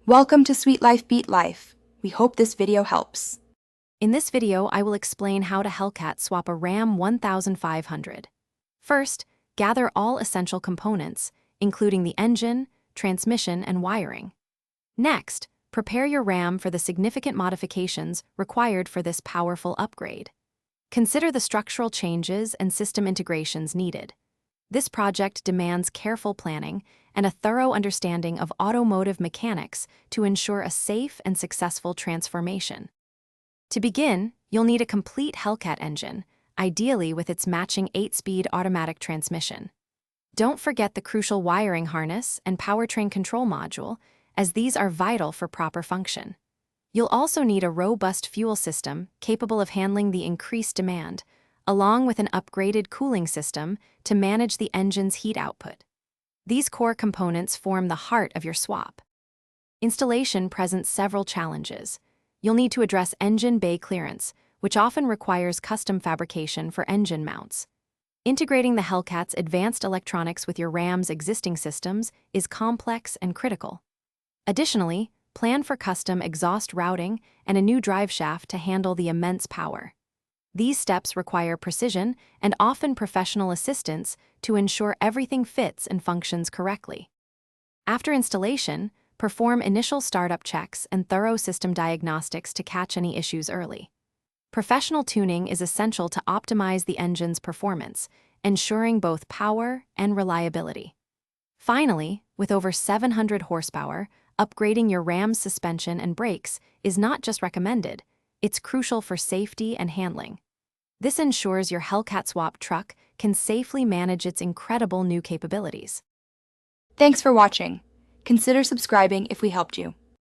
Welcome to Sweet Life Beat Life. We hope this video helps. In this video, I will explain how to Hellcat swap a Ram 1500. First, gather all essential components, including the engine, transmission, and wiring. Next, prepare your Ram for the significant modifications required for this powerful upgrade. Consider the structural changes and system integrations needed. This project demands careful planning and a thorough understanding of automotive mechanics to ensure a safe and successful transformation. To begin, you'll need a complete Hellcat engine, ideally with its matching 8-speed automatic transmission. Don't forget the crucial wiring harness and powertrain control module, as these are vital for proper function. You'll also need a robust fuel system capable of handling the increased demand, along with an upgraded cooling system to manage the engine's heat output. These core components form the heart of your swap. Installation presents several challenges. You'll need to address engine bay clearance, which often requires custom fabrication for engine mounts. Integrating the Hellcat's advanced electronics with your Ram's existing systems is complex and critical. Additionally, plan for custom exhaust routing and a new drive shaft to handle the immense power. These steps require precision and often professional assistance to ensure everything fits and functions correctly. After installation, perform initial startup checks and thorough system diagnostics to catch any issues early. Professional tuning is essential to optimize the engine's performance, ensuring both power and reliability. Finally, with over 700 horsepower, upgrading your Ram's suspension and brakes is not just recommended, it's crucial for safety and handling. This ensures your Hellcat swap truck can safely manage its incredible new capabilities. Thanks for watching. Consider subscribing if we helped you.